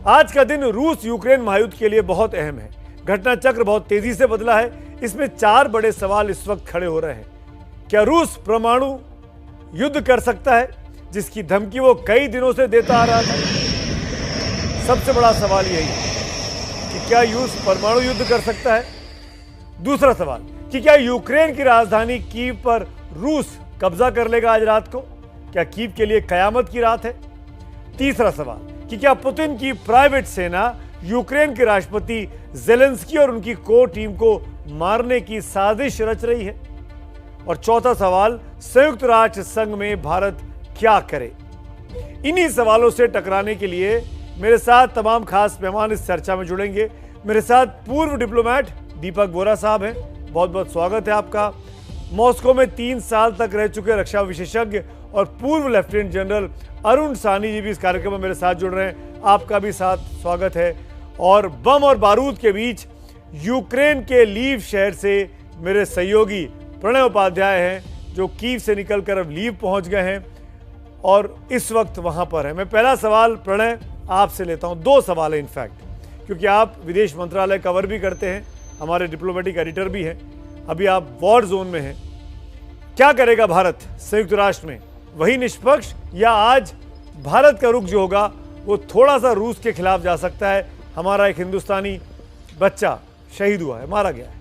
आज का दिन रूस यूक्रेन महायुद्ध के लिए बहुत अहम है। घटना चक्र बहुत तेजी से बदला है। इसमें 4 बड़े सवाल इस वक्त खड़े हो रहे हैं। क्या रूस परमाणु युद्ध कर सकता है, जिसकी धमकी वो कई दिनों से देता आ रहा था? सबसे बड़ा सवाल यही है कि क्या रूस परमाणु युद्ध कर सकता है। दूसरा सवाल कि क्या यूक्रेन की राजधानी कीव पर रूस कब्जा कर लेगा आज रात को? क्या कीव के लिए कयामत की रात है? तीसरा सवाल कि क्या पुतिन की प्राइवेट सेना यूक्रेन के राष्ट्रपति ज़ेलेंस्की और उनकी कोर टीम को मारने की साजिश रच रही है? और चौथा सवाल, संयुक्त राष्ट्र संघ में भारत क्या करे? इन्हीं सवालों से टकराने के लिए मेरे साथ तमाम खास मेहमान इस चर्चा में जुड़ेंगे। मेरे साथ पूर्व डिप्लोमेट दीपक बोरा साहब हैं, बहुत बहुत स्वागत है आपका। मॉस्को में 3 साल तक रह चुके रक्षा विशेषज्ञ और पूर्व लेफ्टिनेंट जनरल अरुण साहनी जी भी इस कार्यक्रम में मेरे साथ जुड़ रहे हैं, आपका भी साथ स्वागत है। और बम और बारूद के बीच यूक्रेन के लीव शहर से मेरे सहयोगी प्रणय उपाध्याय हैं, जो कीव से निकलकर अब लीव पहुंच गए हैं और इस वक्त वहां पर हैं। मैं पहला सवाल प्रणय आपसे लेता हूं। 2 सवाल है इनफैक्ट, क्योंकि आप विदेश मंत्रालय कवर भी करते हैं, हमारे डिप्लोमेटिक एडिटर भी हैं, अभी आप वॉर जोन में हैं। क्या करेगा भारत संयुक्त राष्ट्र में? वही निष्पक्ष, या आज भारत का रुख जो होगा वो थोड़ा सा रूस के खिलाफ जा सकता है? हमारा एक हिंदुस्तानी बच्चा शहीद हुआ है, मारा गया है।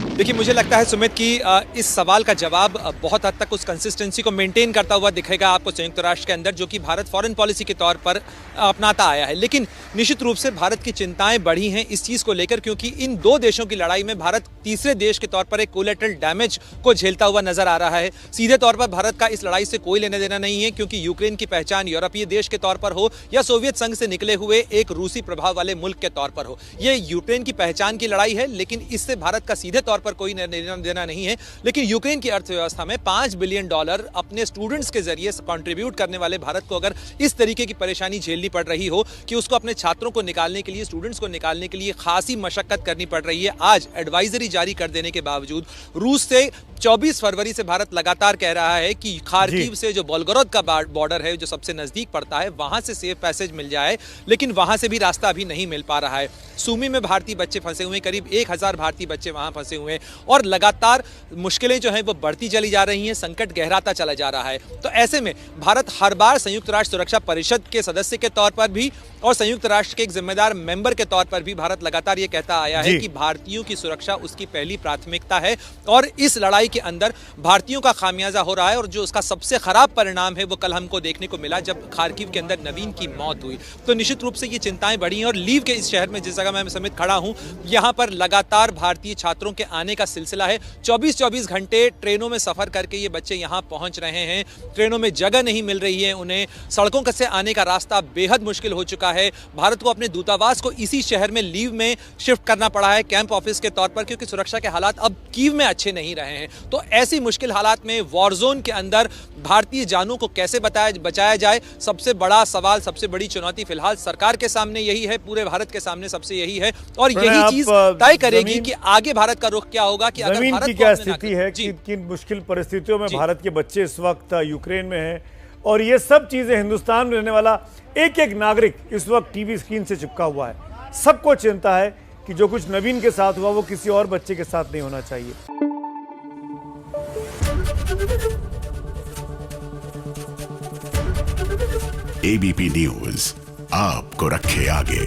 देखिए, मुझे लगता है सुमित कि इस सवाल का जवाब बहुत हद तक उस कंसिस्टेंसी को मेंटेन करता हुआ दिखेगा आपको संयुक्त राष्ट्र के अंदर, जो कि भारत फॉरेन पॉलिसी के तौर पर अपनाता आया है। लेकिन निश्चित रूप से भारत की चिंताएं बढ़ी हैं इस चीज़ को लेकर, क्योंकि इन 2 देशों की लड़ाई में भारत तीसरे देश के तौर पर एक कोलेटरल डैमेज को झेलता हुआ नजर आ रहा है। सीधे तौर पर भारत का इस लड़ाई से कोई लेना देना नहीं है, क्योंकि यूक्रेन की पहचान यूरोपीय देश के तौर पर हो या सोवियत संघ से निकले हुए एक रूसी प्रभाव वाले मुल्क के तौर पर हो, ये यूक्रेन की पहचान की लड़ाई है। लेकिन इससे भारत का सीधे तौर पर कोई देना नहीं है। लेकिन यूक्रेन की अर्थव्यवस्था में $5 बिलियन अपने स्टूडेंट्स के जरिए कंट्रीब्यूट करने वाले भारत को अगर इस तरीके की परेशानी झेलनी पड़ रही हो कि उसको अपने छात्रों को निकालने के लिए, स्टूडेंट्स को निकालने के लिए खासी मशक्कत करनी पड़ रही है, आज एडवाइजरी जारी कर देने के बावजूद रूस से 24 फरवरी से भारत लगातार कह रहा है कि खार्किव से जो वोल्गोरोद का बॉर्डर है, जो सबसे नजदीक पड़ता है, वहां से सेफ पैसेज मिल जाए, लेकिन वहां से भी रास्ता अभी नहीं मिल पा रहा है। सूमी में भारतीय बच्चे फंसे हुए हैं, करीब 1000 भारतीय बच्चे वहां फंसे हुए हैं और लगातार मुश्किलें जो हैं वो बढ़ती चली जा रही हैं, संकट गहराता चला जा रहा है। तो ऐसे में भारत हर बार संयुक्त राष्ट्र सुरक्षा परिषद के सदस्य के तौर पर भी और संयुक्त राष्ट्र के एक जिम्मेदार मेंबर के तौर पर भी भारत लगातार ये कहता आया है कि भारतीयों की सुरक्षा उसकी पहली प्राथमिकता है और इस लड़ाई के अंदर भारतीयों का खामियाजा हो रहा है। और जो उसका सबसे खराब परिणाम है वो कल हमको देखने को मिला जब खार्किव के अंदर नवीन की मौत हुई। तो निश्चित रूप से ये चिंताएं बढ़ी हैं और लीव के इस शहर में, जिस जगह मैं समित खड़ा हूं, यहां पर लगातार भारतीय छात्रों के आने का सिलसिला है। 24-24 घंटे ट्रेनों में सफर करके ये बच्चे यहां पहुंच रहे हैं। ट्रेनों में जगह नहीं मिल रही है उन्हें, सड़कों से आने का रास्ता बेहद मुश्किल हो चुका है। भारत को अपने दूतावास को इसी शहर में लीव में शिफ्ट करना पड़ा है कैंप ऑफिस के तौर पर, क्योंकि सुरक्षा के हालात अब कीव में अच्छे नहीं रहे हैं। तो ऐसी मुश्किल हालात में वॉर जोन के अंदर भारतीय जानों को कैसे बचाया जाए, सबसे बड़ा सवाल, सबसे बड़ी चुनौती फिलहाल सरकार के सामने यही है, पूरे भारत के सामने सबसे यही है और यही चीज तय करेगी कि आगे भारत का रुख क्या होगा, कि अगर भारत की क्या स्थिति है, किन मुश्किल परिस्थितियों में भारत के बच्चे इस वक्त यूक्रेन में हैं। और ये सब चीजें हिंदुस्तान में रहने वाला एक एक नागरिक इस वक्त टीवी स्क्रीन से चिपका हुआ है। सबको चिंता है कि जो कुछ नवीन के साथ हुआ वो किसी और बच्चे के साथ नहीं होना चाहिए। एबीपी न्यूज आपको रखे आगे।